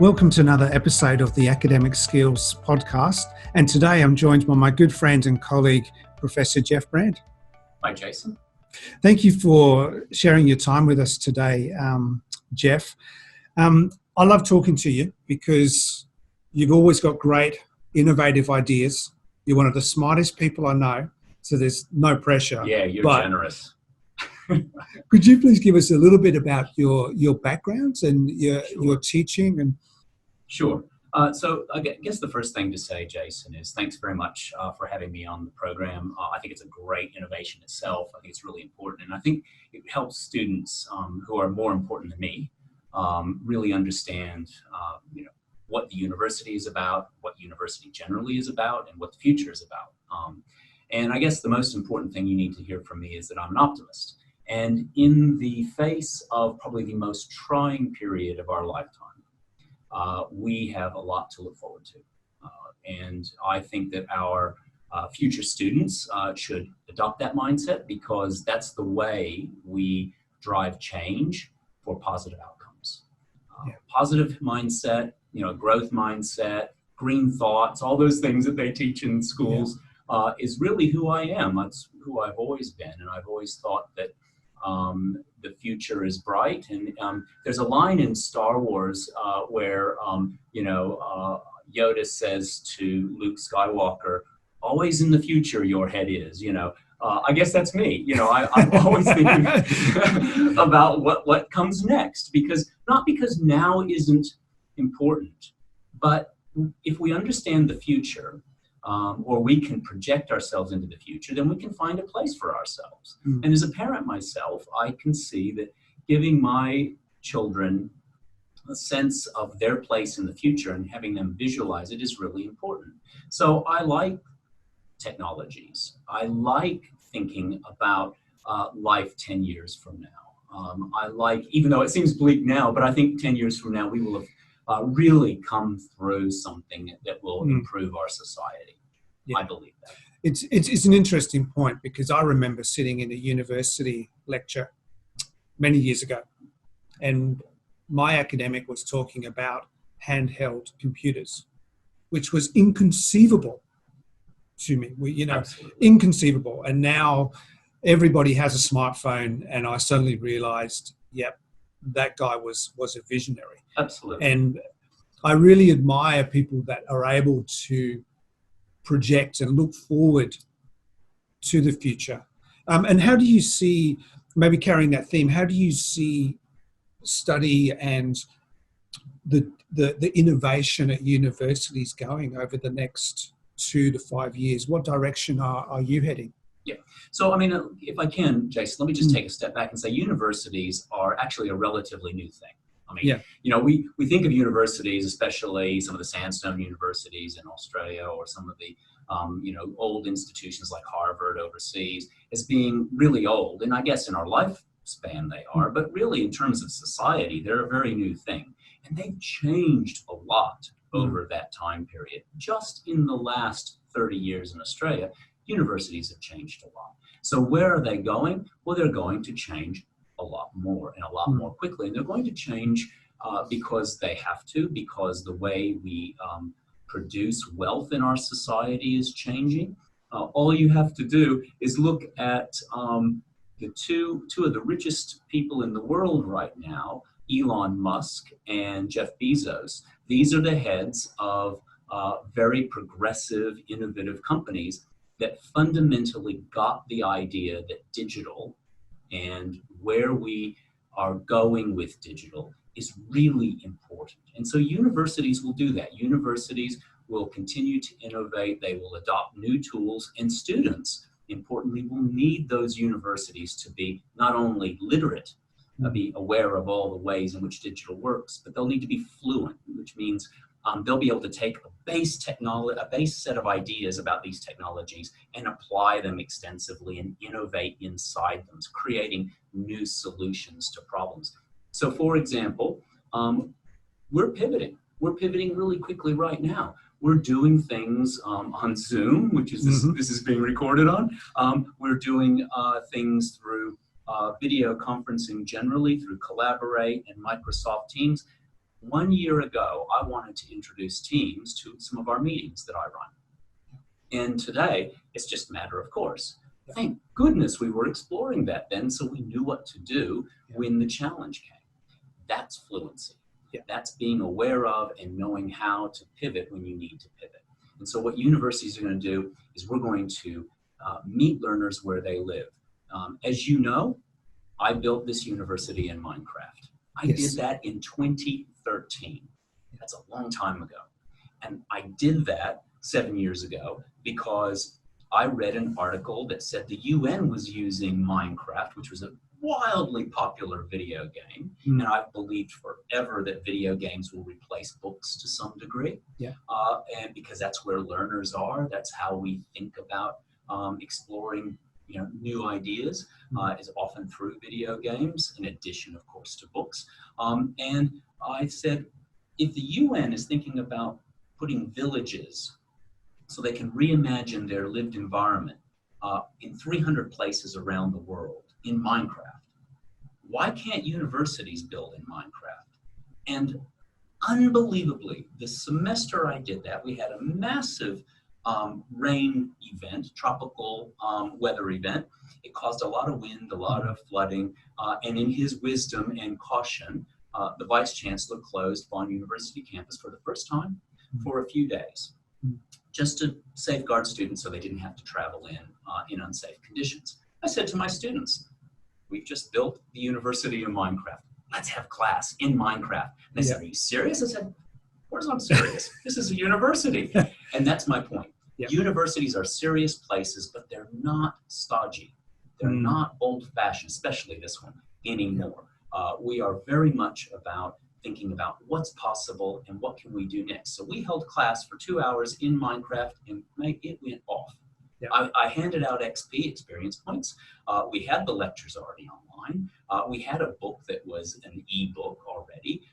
Welcome to another episode of the Academic Skills Podcast. And today I'm joined by my good friend and colleague, Professor Jeff Brandt. Hi, Jason. Thank you for sharing your time with us today, Jeff. I love talking to you because you've always got great, innovative ideas. You're one of the smartest people I know, so there's no pressure. Yeah, you're generous. Could you please give us a little bit about your backgrounds and your teaching? And Sure. So I guess the first thing to say, Jason, is thanks very much for having me on the program. I think it's a great innovation itself. I think it's really important. And I think it helps students who are more important than me really understand what the university is about, what university generally is about, and what the future is about. And I guess the most important thing you need to hear from me is that I'm an optimist. And in the face of probably the most trying period of our lifetime, we have a lot to look forward to. And I think that our future students should adopt that mindset, because that's the way we drive change for positive outcomes. Positive mindset, growth mindset, green thoughts, all those things that they teach in schools is really who I am. That's who I've always been. And I've always thought that the future is bright. And there's a line in Star Wars where, Yoda says to Luke Skywalker, always in the future your head is, I guess that's me. I'm always thinking about what comes next, not because now isn't important, but if we understand the future, or we can project ourselves into the future, then we can find a place for ourselves. And as a parent myself, I can see that giving my children a sense of their place in the future and having them visualize it is really important. So I like technologies. I like thinking about life 10 years from now. I like, even though it seems bleak now, but I think 10 years from now we will have really come through something that will improve our society. Yeah. I believe that. It's an interesting point, because I remember sitting in a university lecture many years ago, and my academic was talking about handheld computers, which was inconceivable to me. Inconceivable. And now everybody has a smartphone, and I suddenly realized, that guy was a visionary. Absolutely. And I really admire people that are able to project and look forward to the future. And how do you see, maybe carrying that theme, how do you see study and the innovation at universities going over the next 2 to 5 years? What direction are you heading? Yeah. So, if I can, Jason, let me just take a step back and say universities are actually a relatively new thing. We think of universities, especially some of the sandstone universities in Australia, or some of the, old institutions like Harvard overseas, as being really old. And I guess in our lifespan they are, but really in terms of society, they're a very new thing. And they've changed a lot over that time period. Just in the last 30 years in Australia, universities have changed a lot. So where are they going? Well, they're going to change a lot more, and a lot more quickly. And they're going to change because they have to, because the way we produce wealth in our society is changing. All you have to do is look at the two of the richest people in the world right now, Elon Musk and Jeff Bezos. These are the heads of very progressive, innovative companies that fundamentally got the idea that digital and where we are going with digital is really important. And so universities will do that. Universities will continue to innovate. They will adopt new tools, and students, importantly, will need those universities to be not only literate, be aware of all the ways in which digital works, but they'll need to be fluent, which means they'll be able to take a base set of ideas about these technologies and apply them extensively and innovate inside them, creating new solutions to problems. So, for example, we're pivoting. We're pivoting really quickly right now. We're doing things on Zoom, which is this is being recorded on. We're doing things through video conferencing generally, through Collaborate and Microsoft Teams. 1 year ago, I wanted to introduce Teams to some of our meetings that I run. And today, it's just a matter of course. Thank goodness we were exploring that then, so we knew what to do when the challenge came. That's fluency. That's being aware of and knowing how to pivot when you need to pivot. And so what universities are going to do is we're going to meet learners where they live. As you know, I built this university in Minecraft. I did that in 2013. That's a long time ago. And I did that 7 years ago because I read an article that said the UN was using Minecraft, which was a wildly popular video game. And I've believed forever that video games will replace books to some degree. And because that's where learners are, that's how we think about exploring new ideas is often through video games, in addition, of course, to books. And I said, if the UN is thinking about putting villages so they can reimagine their lived environment in 300 places around the world in Minecraft, why can't universities build in Minecraft? And unbelievably, the semester I did that, we had a massive rain event, tropical weather event. It caused a lot of wind, a lot of flooding, and in his wisdom and caution, the Vice Chancellor closed Bonn University campus for the first time for a few days, just to safeguard students so they didn't have to travel in unsafe conditions. I said to my students, we've just built the university in Minecraft. Let's have class in Minecraft. And they said, are you serious? I said, of course I'm serious. This is a university. And that's my point. Universities are serious places, but they're not stodgy. They're not old-fashioned, especially this one, anymore. We are very much about thinking about what's possible and what can we do next. So we held class for 2 hours in Minecraft and it went off. I handed out XP, experience points. We had the lectures already online. We had a book that was an e-book already.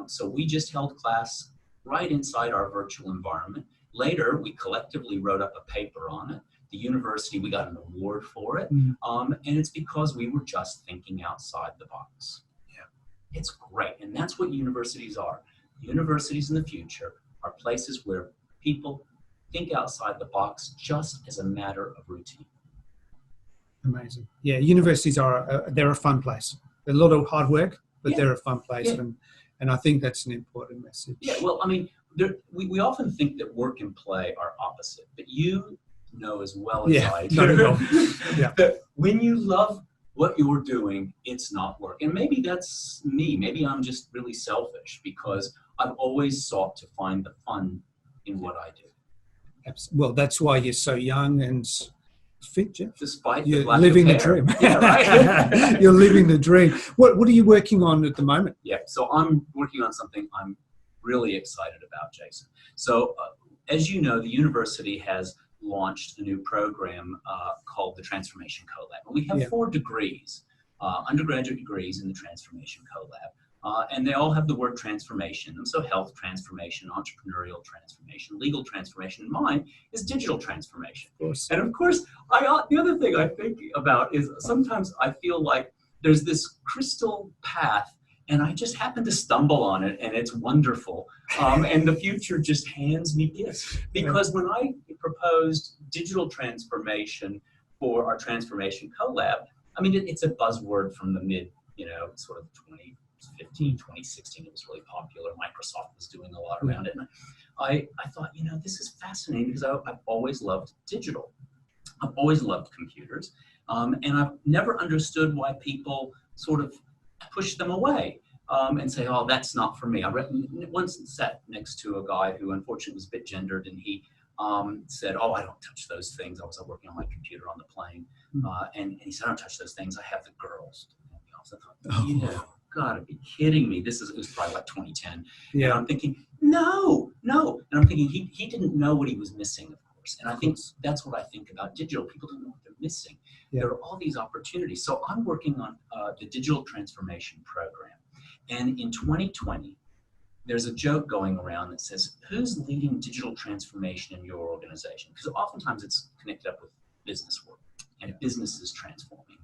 So we just held class right inside our virtual environment. Later, we collectively wrote up a paper on it. The university, we got an award for it. And it's because we were just thinking outside the box. It's great. And that's what universities are. Universities in the future are places where people think outside the box just as a matter of routine. Amazing. Yeah, universities they're a fun place. They're a lot of hard work, but they're a fun place. And I think that's an important message. Well, I mean, we often think that work and play are opposite, but you know as well as I do that when you love what you're doing, it's not work. And maybe that's me. Maybe I'm just really selfish because I've always sought to find the fun in what I do. Well, that's why you're so young and fit, Jeff. Despite you're living the dream. Right? You're living the dream. What are you working on at the moment? So I'm working on something I'm really excited about, Jason. So as you know, the university has launched a new program called the Transformation CoLab. And we have 4 degrees, undergraduate degrees in the Transformation CoLab. And they all have the word transformation. And so health transformation, entrepreneurial transformation, legal transformation. Mine is digital transformation. Of course. And of course, the other thing I think about is sometimes I feel like there's this crystal path and I just happen to stumble on it, and it's wonderful. And the future just hands me gifts. Because when I proposed digital transformation for our Transformation CoLab, I mean, it's a buzzword from the mid, sort of 2015, 2016. It was really popular. Microsoft was doing a lot around it. And I thought, this is fascinating because I've always loved digital. I've always loved computers. And I've never understood why people sort of push them away and say, oh, that's not for me. I once sat next to a guy who unfortunately was a bit gendered, and he said, oh, I don't touch those things. I was working on my computer on the plane. And he said, I don't touch those things. I have the girls. So I thought, you've got to be kidding me. It was probably like 2010. And I'm thinking, no. And I'm thinking he didn't know what he was missing, of course. And I think that's what I think about digital. People don't know what they're missing. There are all these opportunities. So I'm working on the digital transformation program. And in 2020, there's a joke going around that says, who's leading digital transformation in your organization? Because oftentimes it's connected up with business work and business is transforming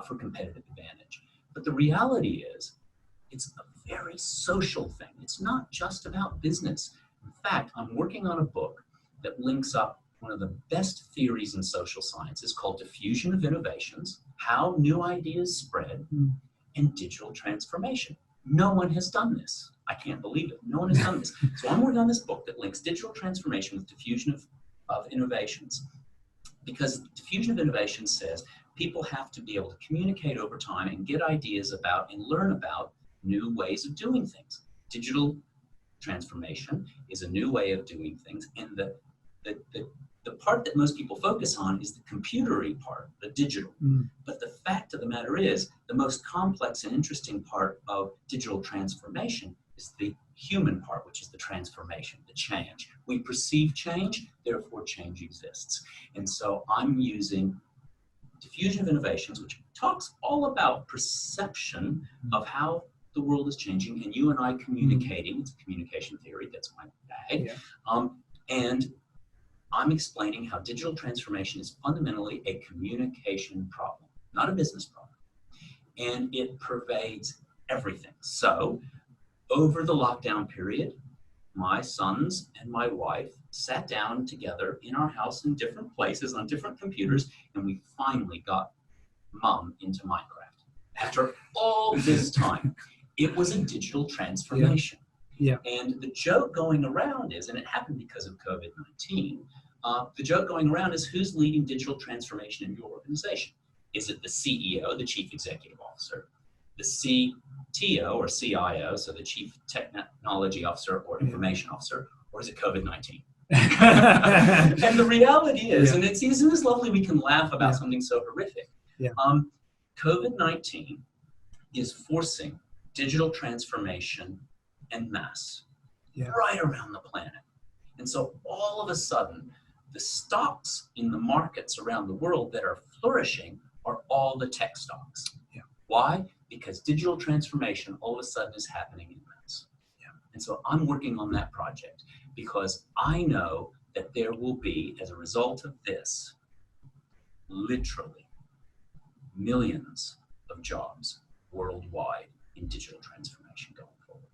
for competitive advantage. But the reality is It's a very social thing. It's not just about business. In fact, I'm working on a book that links up one of the best theories in social science. It's called Diffusion of Innovations, How New Ideas Spread, and Digital Transformation. No one has done this. I can't believe it. No one has done this. So I'm working on this book that links digital transformation with diffusion of innovations, because diffusion of innovation says people have to be able to communicate over time and get ideas about and learn about new ways of doing things. Digital transformation is a new way of doing things, and the part that most people focus on is the computery part, the digital. But the fact of the matter is, the most complex and interesting part of digital transformation is the human part, which is the transformation, the change. We perceive change, therefore change exists. And so I'm using diffusion of innovations, which talks all about perception of how the world is changing, and you and I communicating. It's a communication theory, that's my bag. Yeah. And I'm explaining how digital transformation is fundamentally a communication problem, not a business problem. And it pervades everything. So over the lockdown period, my sons and my wife sat down together in our house in different places on different computers, and we finally got Mom into Minecraft. After all this time, it was a digital transformation. Yeah. And the joke going around is, and it happened because of COVID-19, the joke going around is, who's leading digital transformation in your organization? Is it the CEO, the Chief Executive Officer, the CTO or CIO, so the Chief Technology Officer or Information Officer, or is it COVID-19? And the reality is, and isn't this lovely we can laugh about something so horrific? Yeah. COVID-19 is forcing digital transformation en masse right around the planet. And so all of a sudden, the stocks in the markets around the world that are flourishing are all the tech stocks. Yeah. Why? Because digital transformation all of a sudden is happening in mass. Yeah. And so I'm working on that project because I know that there will be, as a result of this, literally millions of jobs worldwide in digital transformation going forward.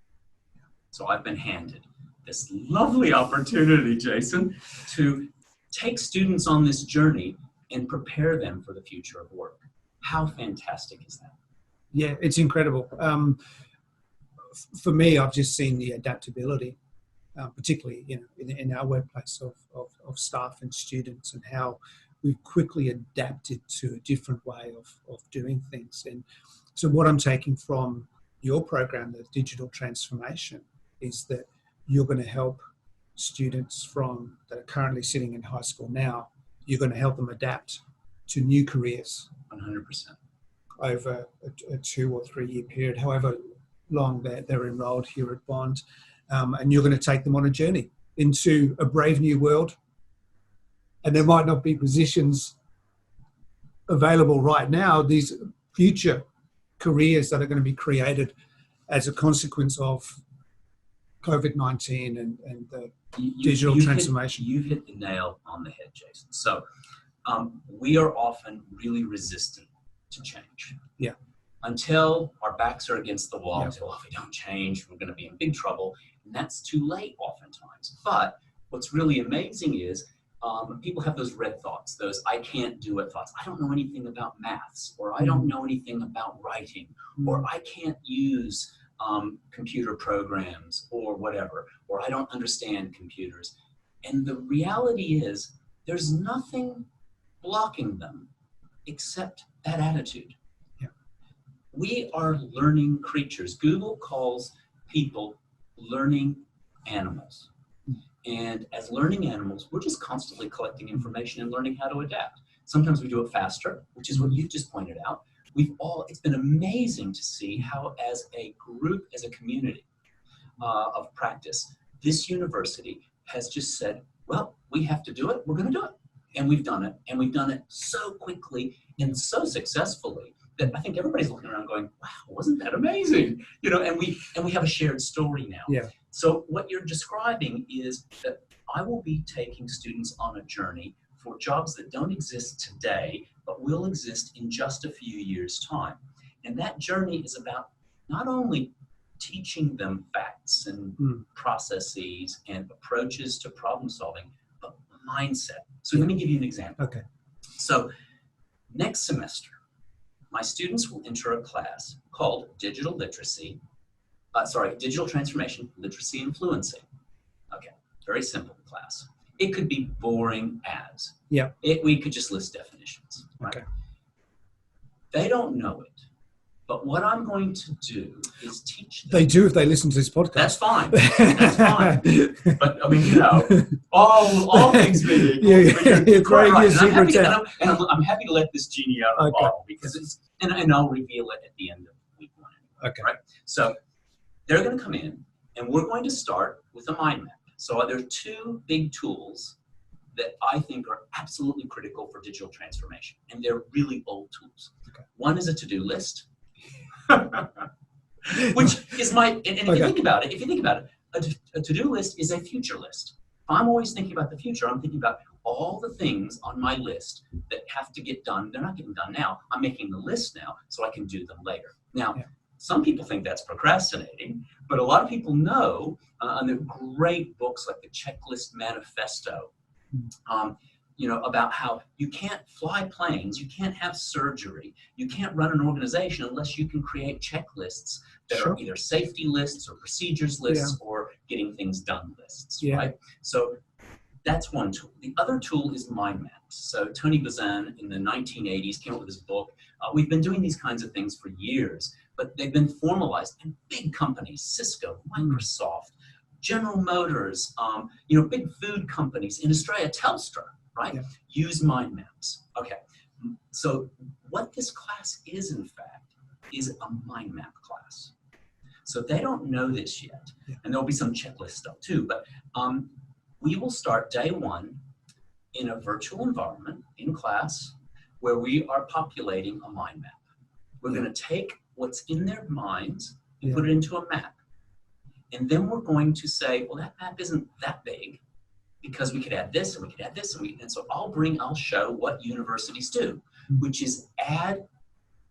So I've been handed this lovely opportunity, Jason, to take students on this journey and prepare them for the future of work. How fantastic is that? Yeah, it's incredible. For me, I've just seen the adaptability, particularly in our workplace of staff and students, and how we've quickly adapted to a different way of doing things. And so what I'm taking from your program, the digital transformation, is that you're going to help students that are currently sitting in high school now, you're going to help them adapt to new careers. 100%. Over a 2 or 3 year period, however long they're enrolled here at Bond. And you're going to take them on a journey into a brave new world. And there might not be positions available right now, these future careers that are going to be created as a consequence of COVID-19 and the digital transformation. You hit the nail on the head, Jason. So we are often really resistant to change. Yeah. Until our backs are against the wall, until if we don't change, we're going to be in big trouble. And that's too late oftentimes. But what's really amazing is people have those red thoughts, those I can't do it thoughts. I don't know anything about maths, or I don't know anything about writing, or I can't use computer programs or whatever, or I don't understand computers. And the reality is there's nothing blocking them except that attitude. Yeah. We are learning creatures. Google calls people learning animals. And as learning animals, we're just constantly collecting information and learning how to adapt. Sometimes we do it faster, which is what you just pointed out. It's been amazing to see how as a group, as a community of practice, this university has just said, well, we have to do it, we're going to do it. And we've done it, and we've done it so quickly and so successfully that I think everybody's looking around going, wow, wasn't that amazing? And we have a shared story now. Yeah. So what you're describing is that I will be taking students on a journey for jobs that don't exist today, but will exist in just a few years' time. And that journey is about not only teaching them facts and processes and approaches to problem solving, but mindset. So let me give you an example. Okay. So next semester, my students will enter a class called Digital Transformation, Literacy and Fluency. Okay, very simple class. It could be boring as. Yeah. We could just list definitions. Right? Okay. They don't know it. But what I'm going to do is teach them. They do if they listen to this podcast. That's fine. That's fine. But I mean, all things being equal, throwing your secrets out. I'm happy to let this genie out of the bottle because and I'll reveal it at the end of week 1. Okay. Right. So they're going to come in, and we're going to start with a mind map. So there are 2 big tools that I think are absolutely critical for digital transformation, and they're really old tools. Okay. One is a to-do list. Which is if you think about it, a to-do list is a future list. If I'm always thinking about the future, I'm thinking about all the things on my list that have to get done. They're not getting done now. I'm making the list now so I can do them later. Now, some people think that's procrastinating, but a lot of people know, and there are great books like the Checklist Manifesto, about how you can't fly planes, you can't have surgery, you can't run an organization unless you can create checklists that are either safety lists or procedures lists or getting things done lists, right? So that's one tool. The other tool is mind maps. So Tony Buzan in the 1980s came up with this book. We've been doing these kinds of things for years, but they've been formalized in big companies, Cisco, Microsoft, General Motors, big food companies, in Australia, Telstra, right? Use mind maps. Okay, so what this class is, in fact, is a mind map class. So they don't know this yet, and there'll be some checklist stuff too, but we will start day 1 in a virtual environment in class where we are populating a mind map. We're going to take what's in their minds and put it into a map. And then we're going to say, well, that map isn't that big because we could add this and we could add this. And so I'll show what universities do, which is add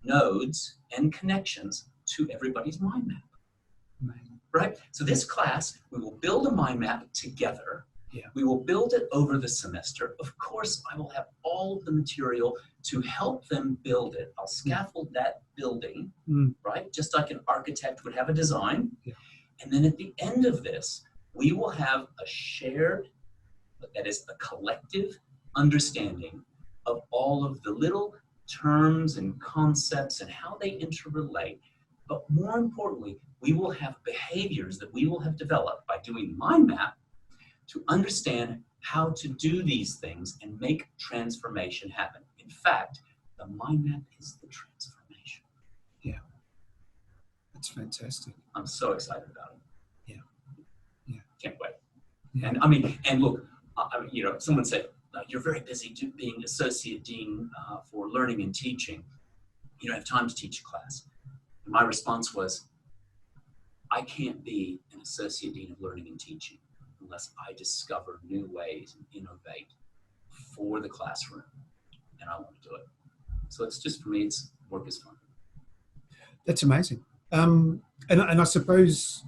nodes and connections to everybody's mind map. Right? So this class, we will build a mind map together. We will build it over the semester. Of course, I will have all of the material to help them build it. I'll scaffold that building, right? Just like an architect would have a design. And then at the end of this, we will have a shared, that is a collective understanding of all of the little terms and concepts and how they interrelate. But more importantly, we will have behaviors that we will have developed by doing mind map to understand how to do these things and make transformation happen. In fact, the mind map is the transformation. Yeah. That's fantastic. I'm so excited about it. Yeah. Can't wait. Yeah. And look, someone said, you're very busy being associate dean for learning and teaching. You don't have time to teach a class. And my response was, I can't be an associate dean of learning and teaching unless I discover new ways and innovate for the classroom. And I want to do it. So it's just, for me, work is fun. That's amazing. And I suppose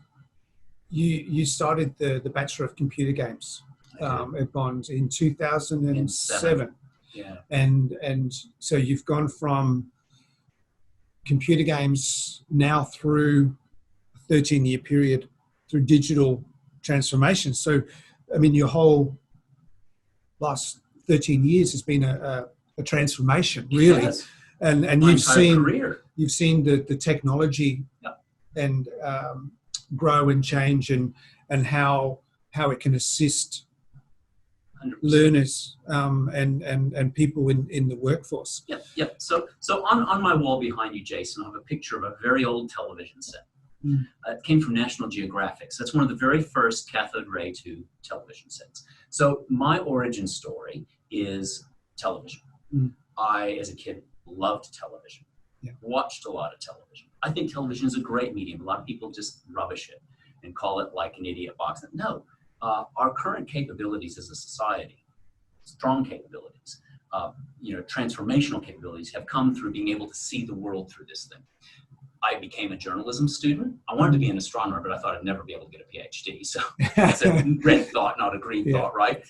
you started the Bachelor of Computer Games at Bond in 2007. Yeah. And so you've gone from computer games now through a 13-year period through digital transformation. So, I mean, your whole last 13 years has been a transformation, really. Yes. And you've seen the technology and grow and change and how it can assist 100%. learners and people in the workforce. Yeah. So on my wall behind you, Jason, I have a picture of a very old television set. It came from National Geographic. So that's one of the very first cathode ray tube television sets. So my origin story is television. I, as a kid, loved television. Watched a lot of television. I think television is a great medium. A lot of people just rubbish it and call it like an idiot box. No, our current capabilities as a society, strong capabilities, transformational capabilities, have come through being able to see the world through this thing. I became a journalism student. I wanted to be an astronomer, but I thought I'd never be able to get a PhD. So that's a red thought, not a green thought, right?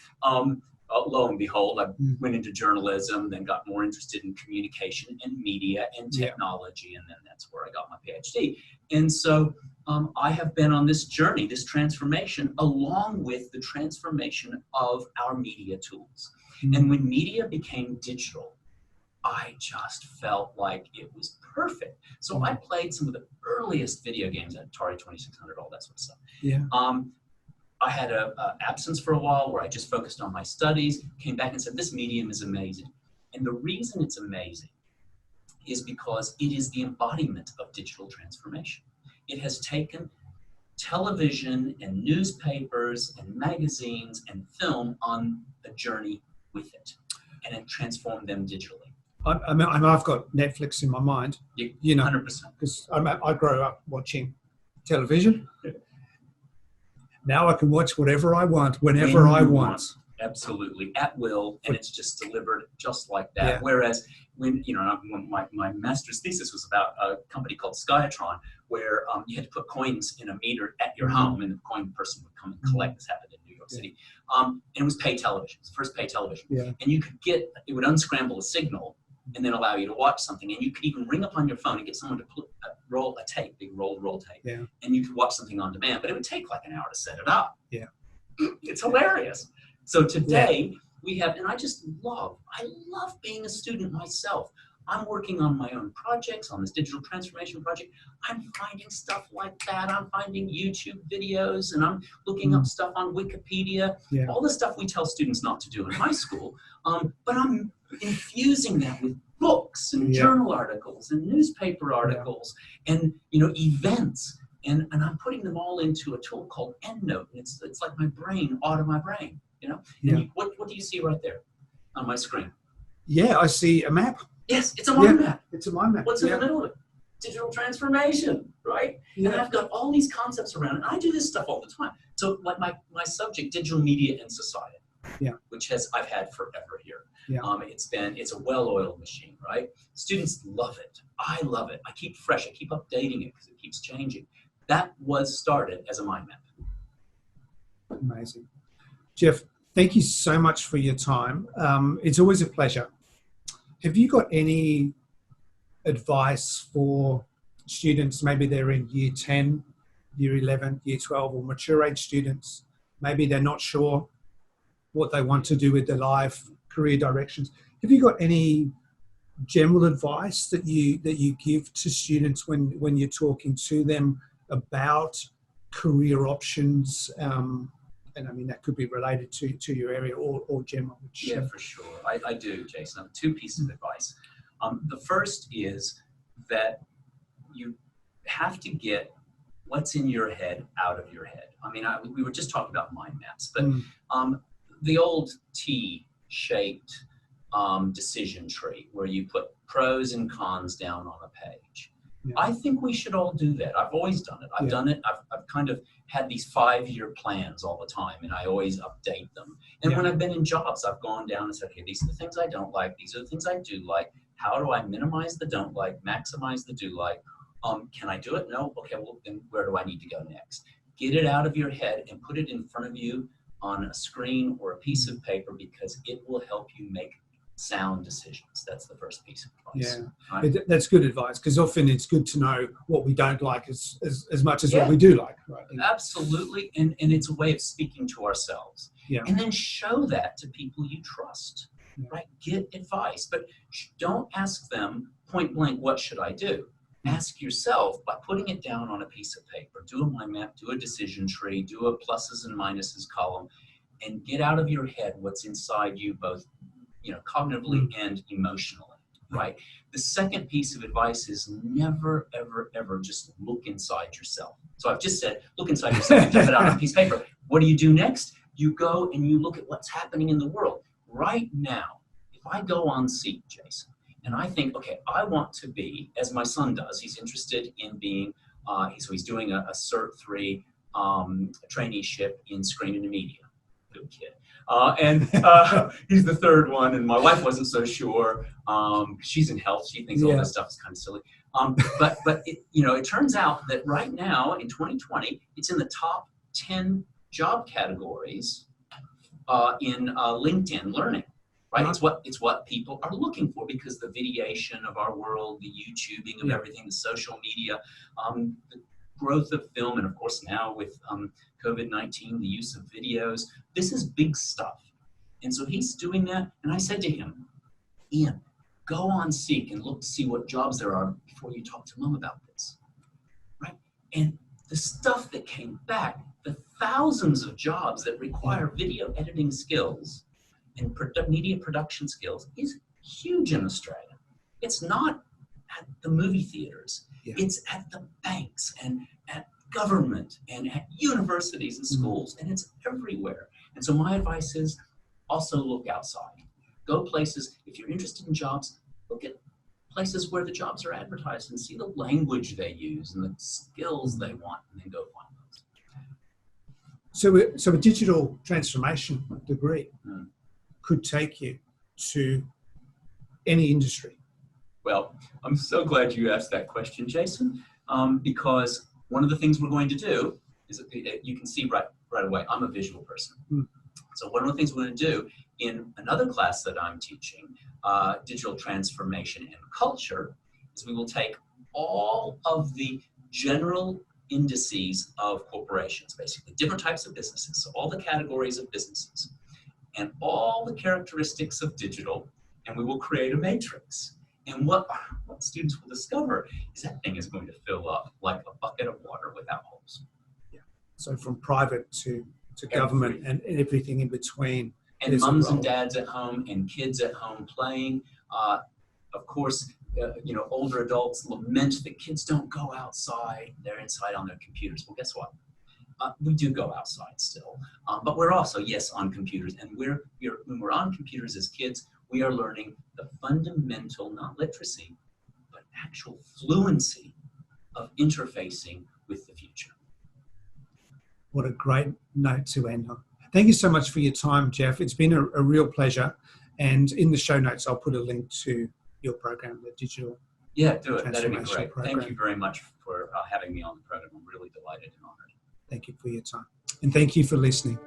Lo and behold, I went into journalism, then got more interested in communication and media and technology, and then that's where I got my PhD. And so I have been on this journey, this transformation, along with the transformation of our media tools. And when media became digital, I just felt like it was perfect. So I played some of the earliest video games, Atari 2600, all that sort of stuff. I had an absence for a while where I just focused on my studies, came back and said, this medium is amazing. And the reason it's amazing is because it is the embodiment of digital transformation. It has taken television and newspapers and magazines and film on a journey with it, and it transformed them digitally. I've got Netflix in my mind, you know, 100%. because I grew up watching television. Now I can watch whatever I want, whenever I want. Absolutely, at will, and it's just delivered just like that. Whereas when my master's thesis was about a company called Skytron, where you had to put coins in a meter at your home, and the coin person would come and collect. This happened in New York City, and it was pay television. It was the first pay television, and you could it would unscramble a signal and then allow you to watch something, and you could even ring up on your phone and get someone to roll a tape, big roll tape, and you could watch something on demand. But it would take like an hour to set it up. It's hilarious. So today we have, and I love being a student myself. I'm working on my own projects, on this digital transformation project. I'm finding stuff like that. I'm finding YouTube videos, and I'm looking up stuff on Wikipedia, all the stuff we tell students not to do in high school. But I'm infusing that with books and journal articles and newspaper articles and events. And I'm putting them all into a tool called EndNote. And it's like my brain out of my brain, And what do you see right there on my screen? I see a map. Yes, it's a mind map. It's a mind map. What's in the middle of it? Digital transformation, right? And I've got all these concepts around it. And I do this stuff all the time. So like my subject, digital media and society, which I've had forever here. It's a well-oiled machine, right? Students love it. I love it. I keep fresh. I keep updating it because it keeps changing. That was started as a mind map. Amazing. Jeff, thank you so much for your time. It's always a pleasure. Have you got any advice for students, maybe they're in year 10, year 11, year 12, or mature age students? Maybe they're not sure what they want to do with their life, career directions. Have you got any general advice that you give to students when you're talking to them about career options? And I mean, that could be related to your area or general. For sure. I do, Jason. I have two pieces of advice. The first is that you have to get what's in your head out of your head. I mean, we were just talking about mind maps, but the old T-shaped decision tree where you put pros and cons down on a page. I think we should all do that. I've always done it. I've done it. I've kind of had these 5-year plans all the time, and I always update them. And when I've been in jobs, I've gone down and said, okay, these are the things I don't like. These are the things I do like. How do I minimize the don't like, maximize the do like? Can I do it? No? Okay, well, then where do I need to go next? Get it out of your head and put it in front of you on a screen or a piece of paper, because it will help you make sound decisions. That's the first piece of advice. Right? That's good advice, because often it's good to know what we don't like as much as what we do like. Right? Absolutely, and it's a way of speaking to ourselves. And then show that to people you trust. Right? Get advice, but don't ask them point blank, what should I do? Ask yourself by putting it down on a piece of paper. Do a mind map, do a decision tree, do a pluses and minuses column, and get out of your head what's inside you, both cognitively and emotionally, right? The second piece of advice is never, ever, ever just look inside yourself. So I've just said, look inside yourself and type it out on a piece of paper. What do you do next? You go and you look at what's happening in the world. Right now, if I go on Seek, Jason, and I think, okay, I want to be, as my son does, he's interested in being, so he's doing a Cert 3 traineeship in screen and media. Good kid. And he's the third one, and my wife wasn't so sure. She's in health. She thinks all this stuff is kind of silly. But it turns out that right now in 2020, it's in the top 10 job categories in LinkedIn Learning. Right? It's what people are looking for, because the videation of our world, the YouTubing of everything, the social media, the growth of film, and of course now with COVID-19, the use of videos. This is big stuff. And so he's doing that. And I said to him, Ian, go on Seek and look to see what jobs there are before you talk to Mom about this. Right? And the stuff that came back, the thousands of jobs that require video editing skills and media production skills, is huge in Australia. It's not at the movie theaters. It's at the banks and at government and at universities and schools, and it's everywhere. And so my advice is also look outside. Go places, if you're interested in jobs, look at places where the jobs are advertised and see the language they use and the skills they want, and then go find those. So a digital transformation degree could take you to any industry. Well, I'm so glad you asked that question, Jason, because one of the things we're going to do is, you can see right away, I'm a visual person. So one of the things we're going to do in another class that I'm teaching, digital transformation and culture, is we will take all of the general indices of corporations, basically different types of businesses, so all the categories of businesses, and all the characteristics of digital, and we will create a matrix. And what students will discover is that thing is going to fill up like a bucket of water without holes. So from private to government and everything in between. And mums and dads at home and kids at home playing. Of course, older adults lament that kids don't go outside. They're inside on their computers. Well, guess what? We do go outside still, but we're also, on computers. And when we're on computers as kids, we are learning the fundamental, not literacy, but actual fluency of interfacing with the future. What a great note to end on. Thank you so much for your time, Jeff. It's been a real pleasure. And in the show notes, I'll put a link to your program, the digital. Yeah, do it. That'd be great. Program. Thank you very much for having me on the program. I'm really delighted and honored. Thank you for your time. And thank you for listening.